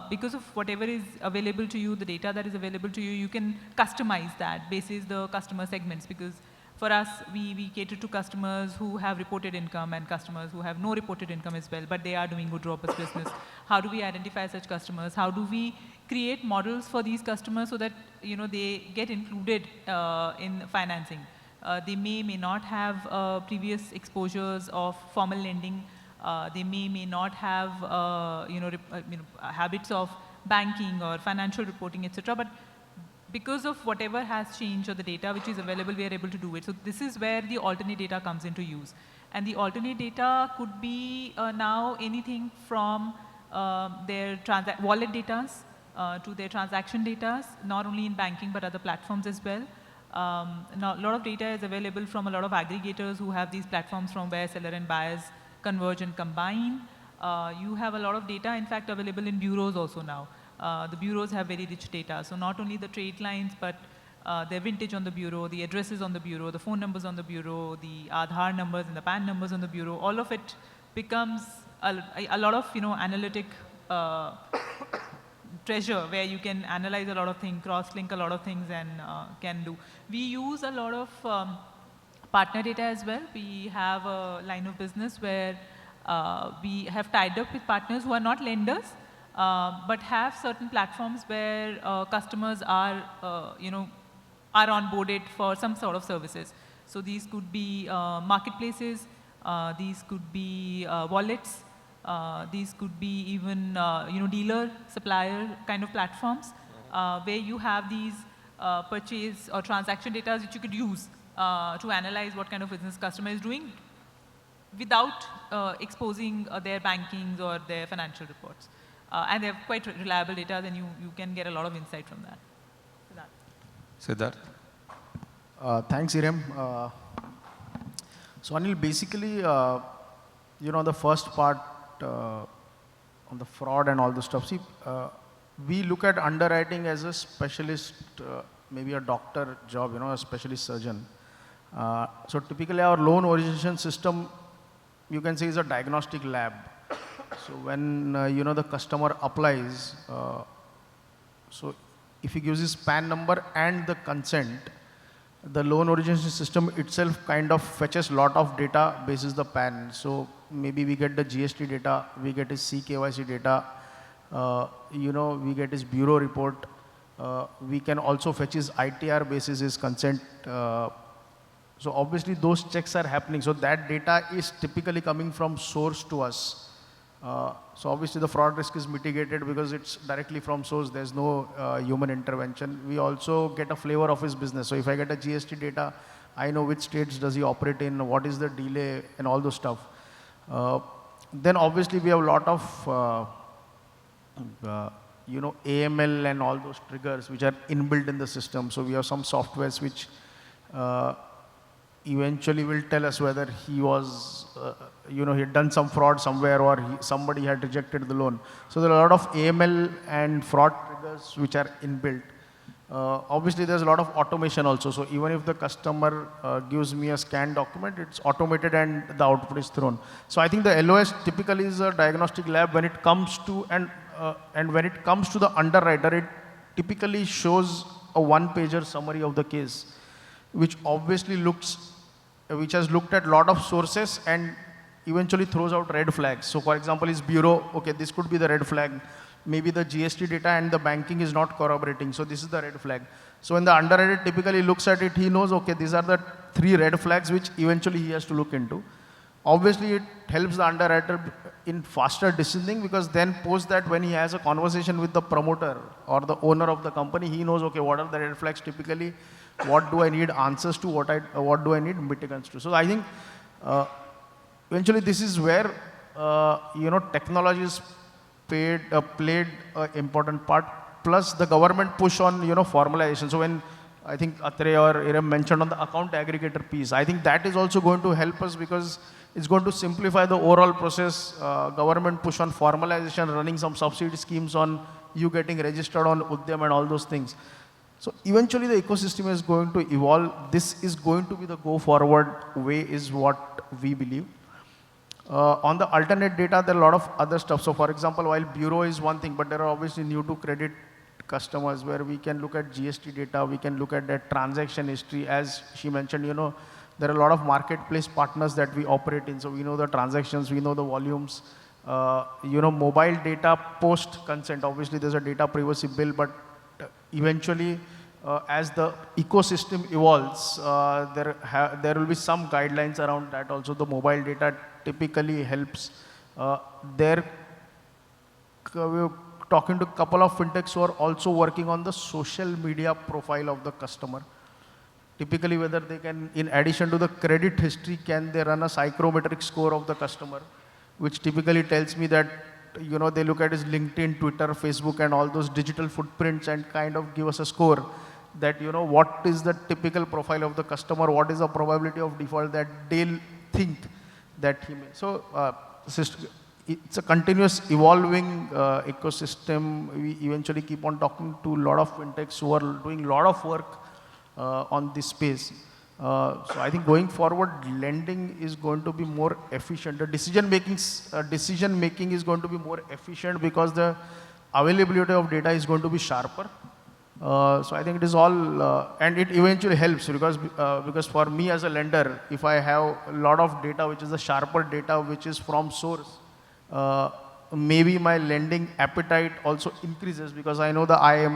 Because of whatever is available to you, the data that is available to you, you can customize that basis the customer segments. Because for us, we cater to customers who have reported income and customers who have no reported income as well, but they are doing good robust business. How do we identify such customers? How do we create models for these customers so that, you know, they get included in financing? They may not have previous exposures of formal lending. They may not have you know, habits of banking or financial reporting, etc. But because of whatever has changed or the data which is available, we are able to do it. So this is where the alternate data comes into use. And the alternate data could be now anything from their wallet data to their transaction data, not only in banking but other platforms as well. Now, a lot of data is available from a lot of aggregators who have these platforms from where seller and buyers converge and combine. You have a lot of data, in fact, available in bureaus also now. The bureaus have very rich data. So not only the trade lines, but their vintage on the bureau, the addresses on the bureau, the phone numbers on the bureau, the Aadhaar numbers and the PAN numbers on the bureau, all of it becomes a lot of, you know, analytic treasure where you can analyze a lot of things, cross-link a lot of things, and can do. We use a lot of partner data as well. We have a line of business where we have tied up with partners who are not lenders, but have certain platforms where customers are, you know, are onboarded for some sort of services. So these could be marketplaces, these could be wallets, these could be even, you know, dealer, supplier kind of platforms, where you have these purchase or transaction data which you could use to analyze what kind of business customer is doing without exposing their bankings or their financial reports. And they have quite reliable data, then you can get a lot of insight from that. Siddharth. Thanks, Irem. So Anil, basically, you know, the first part on the fraud and all the stuff, see, we look at underwriting as a specialist, maybe a doctor job, you know, a specialist surgeon. So typically our loan origination system, you can say, is a diagnostic lab. So when, you know, the customer applies, so if he gives his PAN number and the consent, the loan origination system itself kind of fetches lot of data basis the PAN. So maybe we get the GST data, we get his CKYC data, we get his bureau report. We can also fetch his ITR basis his consent. So obviously those checks are happening. So that data is typically coming from source to us. So obviously the fraud risk is mitigated because it's directly from source. There's no human intervention. We also get a flavor of his business. So if I get a GST data, I know which states does he operate in, what is the delay and all those stuff. Then obviously we have a lot of AML and all those triggers which are inbuilt in the system. So we have some softwares which eventually will tell us whether he was, he had done some fraud somewhere or somebody had rejected the loan. So there are a lot of AML and fraud triggers which are inbuilt. Obviously there's a lot of automation also. So even if the customer gives me a scanned document, it's automated and the output is thrown. So I think the LOS typically is a diagnostic lab when it comes to, and when it comes to the underwriter, it typically shows a one-pager summary of the case, which obviously which has looked at a lot of sources and eventually throws out red flags. So for example, his bureau, okay, this could be the red flag. Maybe the GST data and the banking is not corroborating. So this is the red flag. So when the underwriter typically looks at it, he knows, okay, these are the 3 red flags which eventually he has to look into. Obviously, it helps the underwriter in faster decisioning because then post that when he has a conversation with the promoter or the owner of the company, he knows, okay, what are the red flags typically, what do I need answers to, what do I need mitigants to. So I think eventually this is where, technology is played an important part, plus the government push on, formalization. So when I think Atreya or Irem mentioned on the account aggregator piece, I think that is also going to help us because it's going to simplify the overall process. Government push on formalization, running some subsidy schemes on you getting registered on Udyam and all those things. So eventually the ecosystem is going to evolve. This is going to be the go forward way is what we believe. On the alternate data, there are a lot of other stuff. So for example, while bureau is one thing, but there are obviously new to credit customers where we can look at GST data, we can look at that transaction history. As she mentioned, there are a lot of marketplace partners that we operate in. So we know the transactions, we know the volumes, mobile data post consent. Obviously there's a data privacy bill, but eventually as the ecosystem evolves, there will be some guidelines around that. Also the mobile data typically helps. We're talking to a couple of fintechs who are also working on the social media profile of the customer. Typically whether they can, in addition to the credit history, can they run a psychrometric score of the customer, which typically tells me that, they look at his LinkedIn, Twitter, Facebook and all those digital footprints and kind of give us a score that, what is the typical profile of the customer, what is the probability of default that they'll think that he may. So it's a continuous evolving ecosystem. We eventually keep on talking to a lot of fintechs who are doing a lot of work on this space. So I think going forward, lending is going to be more efficient. The decision making is going to be more efficient because the availability of data is going to be sharper. So I think it is all, and it eventually helps because for me as a lender, if I have a lot of data, which is the sharper data, which is from source, maybe my lending appetite also increases because I know that I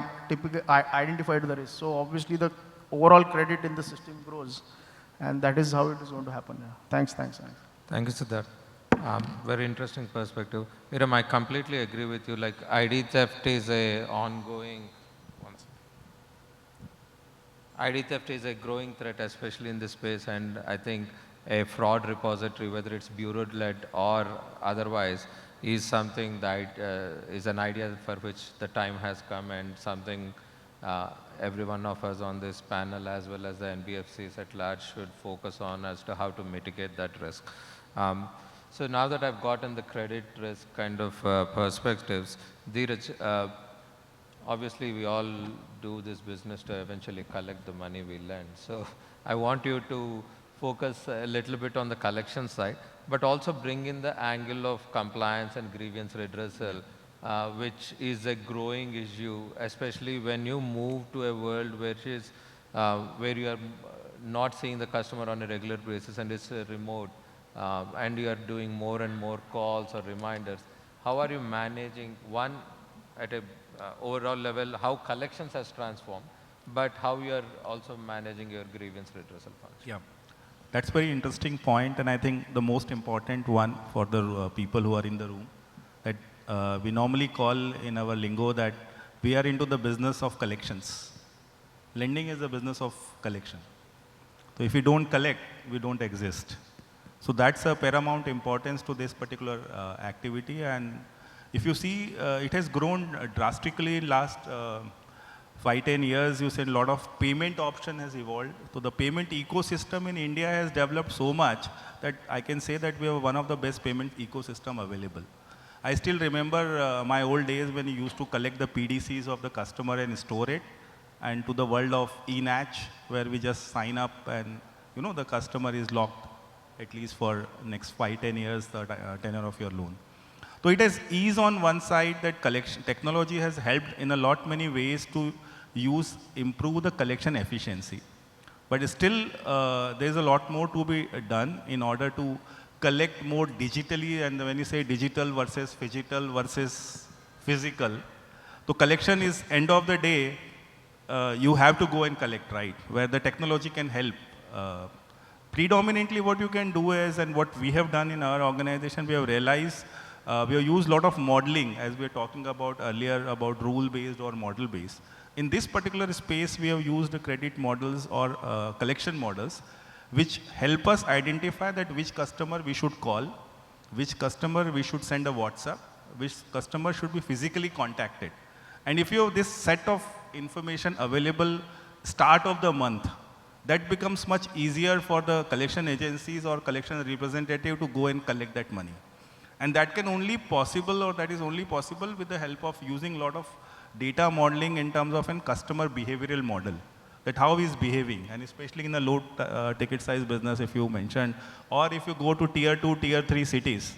identified the risk. So obviously the overall credit in the system grows, and that is how it is going to happen. Yeah. Thanks. Thank you, Siddharth. Very interesting perspective. Irem, I completely agree with you. Like ID theft is ID theft is a growing threat, especially in this space, and I think a fraud repository, whether it's bureau-led or otherwise, is something that is an idea for which the time has come, and something every one of us on this panel as well as the NBFCs at large should focus on as to how to mitigate that risk. So now that I've gotten the credit risk kind of perspectives, Dheeraj, obviously we all do this business to eventually collect the money we lend. So I want you to focus a little bit on the collection side, but also bring in the angle of compliance and grievance redressal, which is a growing issue, especially when you move to a world which is where you are not seeing the customer on a regular basis and it's remote, and you are doing more and more calls or reminders. How are you managing, one, at a overall level, how collections has transformed, but how you are also managing your grievance redressal function? Yeah, that's very interesting point, and I think the most important one for the people who are in the room, that we normally call in our lingo that we are into the business of collections. Lending is a business of collection. So if we don't collect, we don't exist. So that's a paramount importance to this particular activity. And if you see, it has grown drastically in last 5-10 years. You said a lot of payment option has evolved. So the payment ecosystem in India has developed so much that I can say that we have one of the best payment ecosystem available. I still remember my old days when you used to collect the PDCs of the customer and store it, and to the world of e-natch, where we just sign up and the customer is locked at least for next 5-10 years, the tenure of your loan. So it has ease on one side, that collection technology has helped in a lot many ways to improve the collection efficiency. But still, there is a lot more to be done in order to collect more digitally. And when you say digital versus physical, so collection is, end of the day, you have to go and collect, right? Where the technology can help. Predominantly what you can do is, and what we have done in our organization, we have realized we have used a lot of modeling, as we were talking about earlier, about rule-based or model-based. In this particular space, we have used the credit models or collection models, which help us identify that which customer we should call, which customer we should send a WhatsApp, which customer should be physically contacted. And if you have this set of information available start of the month, that becomes much easier for the collection agencies or collection representative to go and collect that money. And that can only possible, or that is only possible with the help of using a lot of data modeling in terms of a customer behavioral model, that how he is behaving, and especially in a low ticket size business, if you mentioned, or if you go to tier 2, tier 3 cities,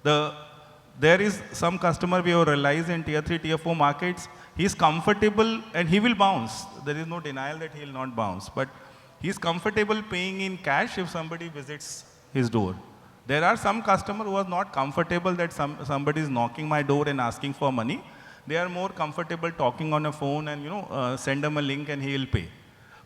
there is some customer we have realized in tier 3, tier 4 markets, he is comfortable and he will bounce. There is no denial that he will not bounce, but he is comfortable paying in cash if somebody visits his door. There are some customer who are not comfortable that somebody is knocking my door and asking for money. They are more comfortable talking on a phone and send them a link and he will pay.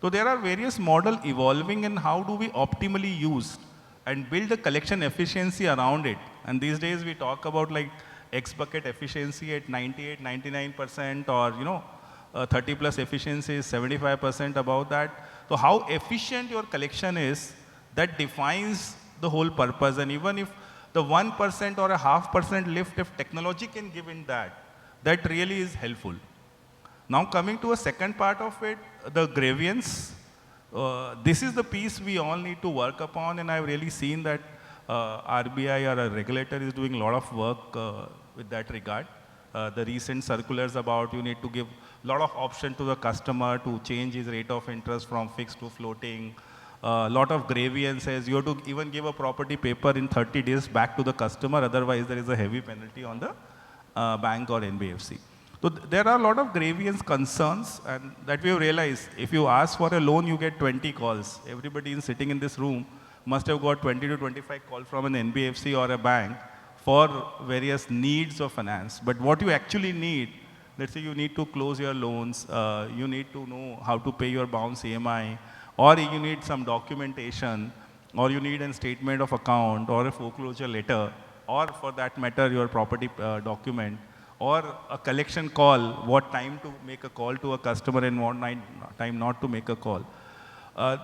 So there are various models evolving, and how do we optimally use and build the collection efficiency around it. And these days we talk about like X bucket efficiency at 98, 99%, or 30 plus efficiency is 75% about that. So how efficient your collection is, that defines the whole purpose. And even if the 1% or a 0.5% lift, if technology can give in that really is helpful. Now coming to a second part of it, the grievance. This is the piece we all need to work upon, and I've really seen that RBI or a regulator is doing a lot of work with that regard. The recent circulars about you need to give a lot of option to the customer to change his rate of interest from fixed to floating. A lot of grievances. You have to even give a property paper in 30 days back to the customer, otherwise there is a heavy penalty on the bank or NBFC. So there are a lot of grievance concerns, and that we have realized, if you ask for a loan, you get 20 calls. Everybody sitting in this room must have got 20 to 25 calls from an NBFC or a bank for various needs of finance. But what you actually need, let's say you need to close your loans, you need to know how to pay your bounce EMI, or you need some documentation, or you need a statement of account, or a foreclosure letter, or for that matter, your property document, or a collection call, what time to make a call to a customer and what time not to make a call.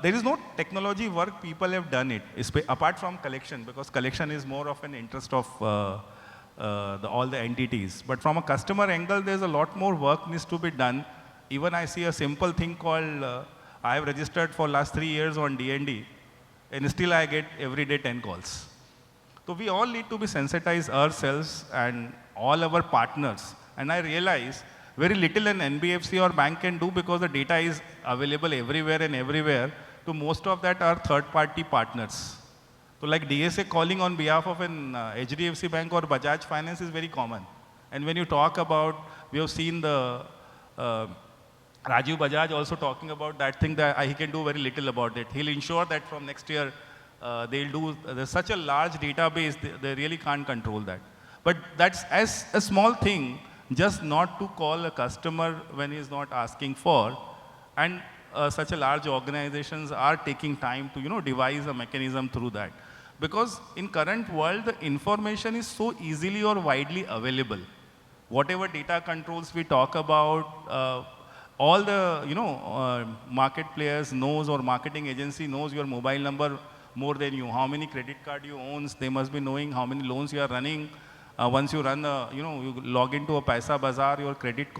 There is no technology work people have done it, apart from collection, because collection is more of an interest of all the entities. But from a customer angle, there's a lot more work needs to be done. Even I see a simple thing called, I have registered for last 3 years on DND, and still I get every day 10 calls. So we all need to be sensitized ourselves and all our partners. And I realize very little an NBFC or bank can do, because the data is available everywhere and everywhere. So most of that are third-party partners. So like DSA calling on behalf of an HDFC bank or Bajaj Finance is very common. And when you talk about, we have seen the Rajiv Bajaj also talking about that thing that he can do very little about it. He'll ensure that from next year, they'll do, there's such a large database, they really can't control that. But that's as a small thing, just not to call a customer when he's not asking for. And such a large organizations are taking time to, devise a mechanism through that. Because in current world, the information is so easily or widely available. Whatever data controls we talk about, all the, market players knows or marketing agency knows your mobile number more than you. How many credit card you owns, they must be knowing how many loans you are running. Once you run, you log into a Paisa Bazaar, your credit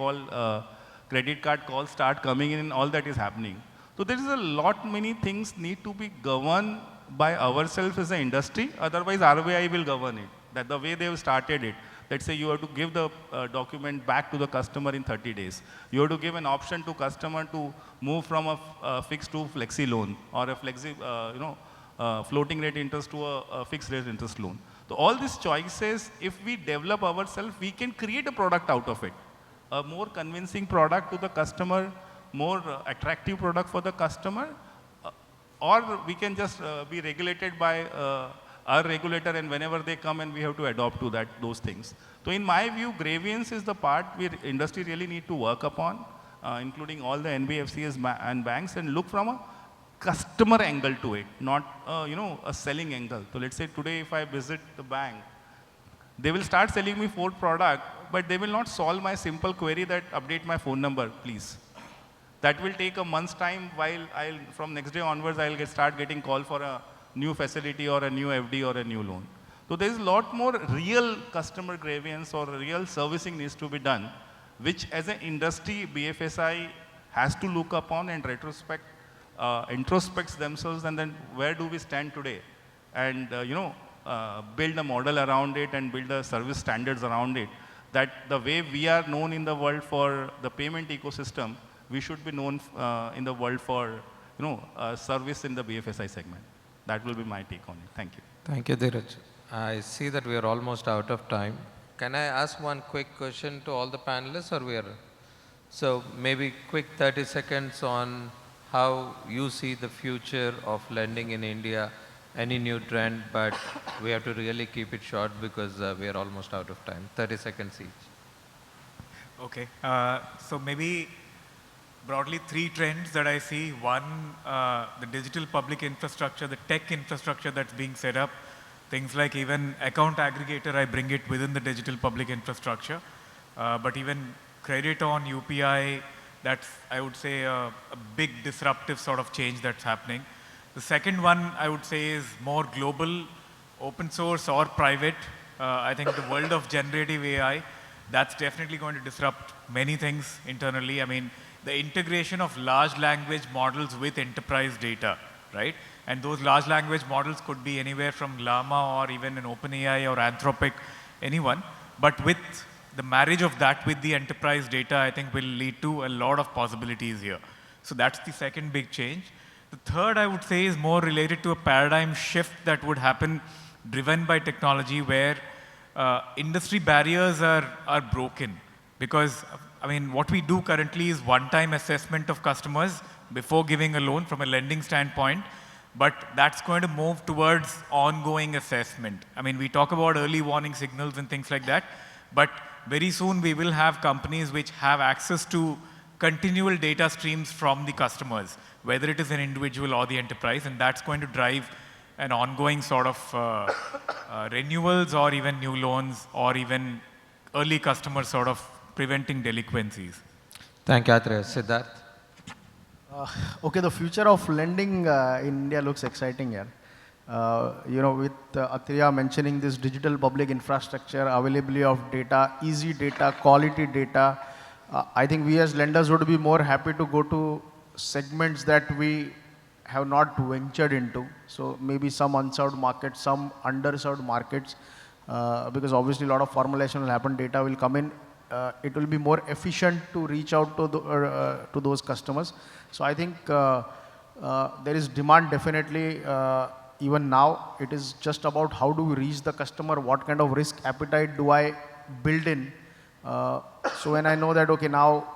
card calls start coming in and all that is happening. So there is a lot many things need to be governed by ourselves as an industry, otherwise RBI will govern it. That the way they have started it. Let's say you have to give the document back to the customer in 30 days. You have to give an option to customer to move from a fixed to flexi loan or a flexi, floating rate interest to a fixed rate interest loan. So all these choices, if we develop ourselves, we can create a product out of it. A more convincing product to the customer, more attractive product for the customer, or we can just be regulated by our regulator, and whenever they come and we have to adopt to that, those things. So in my view, grievance is the part where industry really need to work upon, including all the NBFCs and banks, and look from a customer angle to it, not a selling angle. So let's say today if I visit the bank, they will start selling me 4 product, but they will not solve my simple query that update my phone number, please. That will take a month's time, while from next day onwards, I'll start getting call for a new facility or a new FD or a new loan. So there is a lot more real customer grievance or real servicing needs to be done, which as an industry, BFSI has to look upon and introspects themselves, and then where do we stand today? And build a model around it and build the service standards around it, that the way we are known in the world for the payment ecosystem, we should be known in the world for service in the BFSI segment. That will be my take on it. Thank you. Thank you, Dheeraj. I see that we are almost out of time. Can I ask one quick question to all the panelists, or we are? So maybe quick 30 seconds on how you see the future of lending in India, any new trend, but we have to really keep it short because we are almost out of time. 30 seconds each. Okay, so maybe broadly 3 trends that I see. One, the digital public infrastructure, the tech infrastructure that's being set up. Things like even account aggregator, I bring it within the digital public infrastructure. But even credit on UPI, that's, I would say, a big disruptive sort of change that's happening. The second one, I would say, is more global, open source or private. I think the world of generative AI, that's definitely going to disrupt many things internally. I mean, the integration of large language models with enterprise data, right? And those large language models could be anywhere from Llama or even an OpenAI or Anthropic, anyone. But with the marriage of that with the enterprise data, I think will lead to a lot of possibilities here. So that's the second big change. The third, I would say, is more related to a paradigm shift that would happen driven by technology, where industry barriers are broken. Because I mean, what we do currently is one-time assessment of customers before giving a loan from a lending standpoint, but that's going to move towards ongoing assessment. I mean, we talk about early warning signals and things like that, but very soon we will have companies which have access to continual data streams from the customers, whether it is an individual or the enterprise, and that's going to drive an ongoing sort of renewals or even new loans or even early customer sort of preventing delinquencies. Thank you, Atreya. Siddharth? Okay, the future of lending in India looks exciting here. With Atreya mentioning this digital public infrastructure, availability of data, easy data, quality data, I think we as lenders would be more happy to go to segments that we have not ventured into. So maybe some unserved markets, some underserved markets, because obviously a lot of formulation will happen, data will come in. It will be more efficient to reach out to those customers. So I think there is demand definitely. Even now, it is just about how do we reach the customer, what kind of risk appetite do I build in. So when I know that, okay, now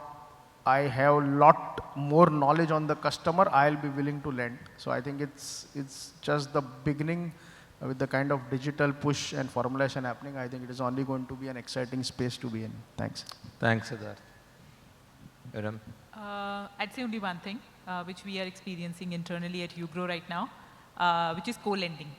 I have lot more knowledge on the customer, I'll be willing to lend. So I think it's just the beginning with the kind of digital push and formulation happening. I think it is only going to be an exciting space to be in. Thanks. Thanks, Siddharth. Irem? I'd say only one thing, which we are experiencing internally at UGRO right now, which is co-lending.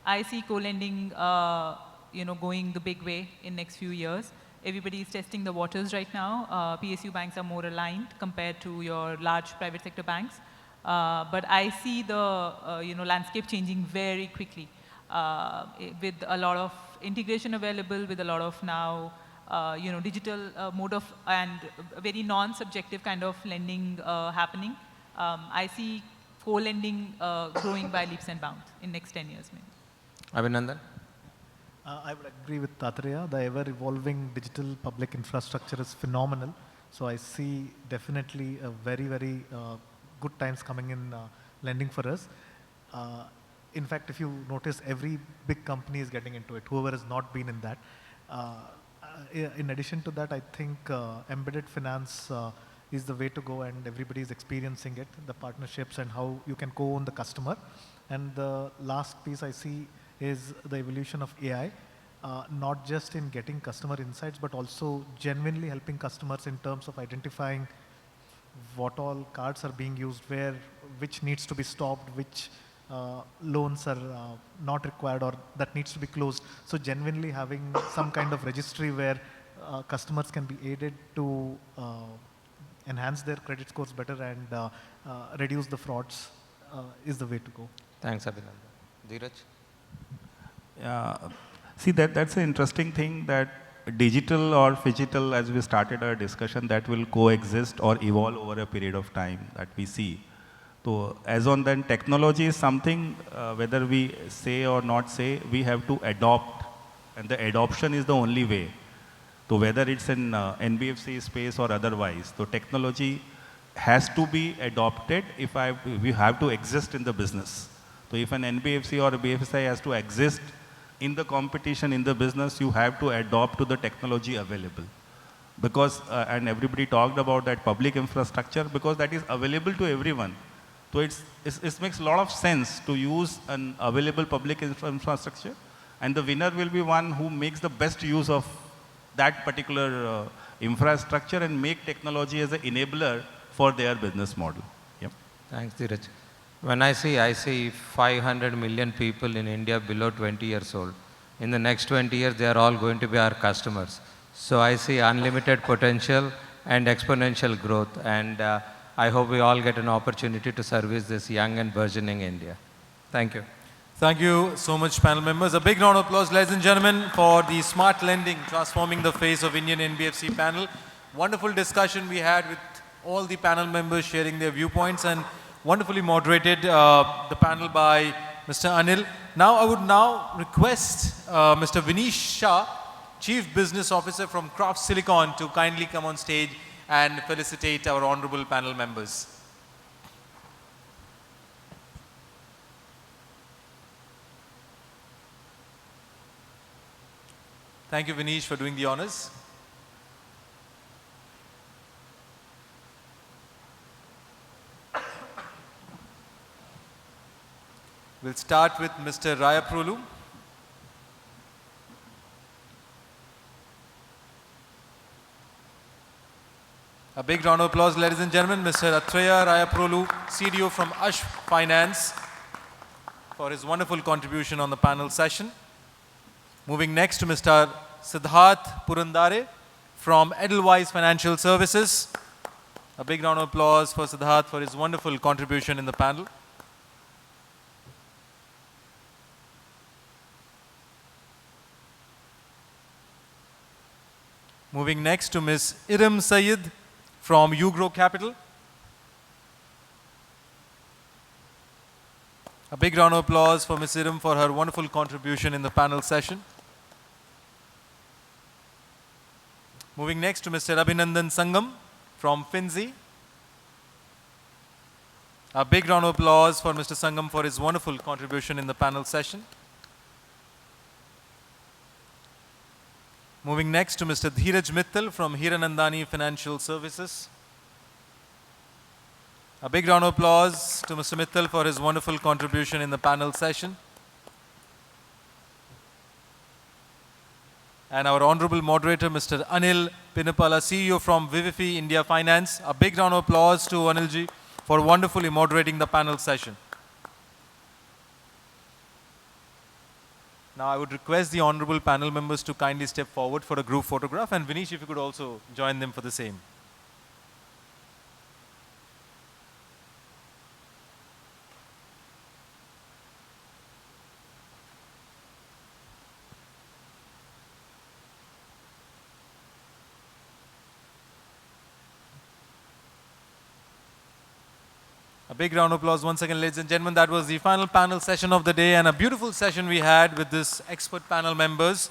I see co-lending, going the big way in next few years. Everybody is testing the waters right now. PSU banks are more aligned compared to your large private sector banks. But I see the landscape changing very quickly with a lot of integration available, with a lot of now digital mode of and very non-subjective kind of lending happening. I see co-lending growing by leaps and bounds in next 10 years maybe. Abhinandan? I would agree with Atreya. The ever-evolving digital public infrastructure is phenomenal. So I see definitely a very, very good times coming in lending for us. In fact, if you notice, every big company is getting into it, whoever has not been in that. In addition to that, I think embedded finance is the way to go, and everybody is experiencing it, the partnerships and how you can co-own the customer. And the last piece I see is the evolution of AI, not just in getting customer insights, but also genuinely helping customers in terms of identifying what all cards are being used, which needs to be stopped, which loans are not required or that needs to be closed. So genuinely having some kind of registry where customers can be aided to enhance their credit scores better and reduce the frauds is the way to go. Thanks, Abhinandan. Dheeraj? Yeah, see that's an interesting thing, that digital or phygital, as we started our discussion, that will coexist or evolve over a period of time that we see. So as on then, technology is something, whether we say or not say, we have to adopt, and the adoption is the only way. So whether it's in NBFC space or otherwise, so technology has to be adopted if we have to exist in the business. So if an NBFC or a BFSI has to exist in the competition, in the business, you have to adopt to the technology available. Because, and everybody talked about that public infrastructure, because that is available to everyone. So it makes a lot of sense to use an available public infrastructure, and the winner will be one who makes the best use of that particular infrastructure and make technology as an enabler for their business model. Yep. Thanks, Dheeraj. When I see 500 million people in India below 20 years old. In the next 20 years, they are all going to be our customers. So I see unlimited potential and exponential growth. And I hope we all get an opportunity to service this young and burgeoning India. Thank you. Thank you so much, panel members. A big round of applause, ladies and gentlemen, for the Smart Lending Transforming the Face of Indian NBFC panel. Wonderful discussion we had with all the panel members sharing their viewpoints, and wonderfully moderated the panel by Mr. Anil. Now, I would request Mr. Vinish Shah, Chief Business Officer from Craft Silicon, to kindly come on stage and felicitate our honorable panel members. Thank you, Vinish, for doing the honors. We'll start with Mr. Rayaprolu. A big round of applause, ladies and gentlemen, Mr. Atreya Rayaprolu, CDO from Ashv Finance, for his wonderful contribution on the panel session. Moving next to Mr. Siddharth Purandare from Edelweiss Financial Services. A big round of applause for Siddharth for his wonderful contribution in the panel. Moving next to Ms. Irem Sayeed from UGRO Capital. A big round of applause for Ms. Irem for her wonderful contribution in the panel session. Moving next to Mr. Abhinandan Sangam from Finzy. A big round of applause for Mr. Sangam for his wonderful contribution in the panel session. Moving next to Mr. Dheeraj Mittal from Hiranandani Financial Services. A big round of applause to Mr. Mittal for his wonderful contribution in the panel session. And our honorable moderator, Mr. Anil Pinapala, CEO from Vivifi India Finance. A big round of applause to Anilji for wonderfully moderating the panel session. Now I would request the honorable panel members to kindly step forward for a group photograph, and Vinish, if you could also join them for the same. A big round of applause once again, ladies and gentlemen. That was the final panel session of the day, and a beautiful session we had with this expert panel members.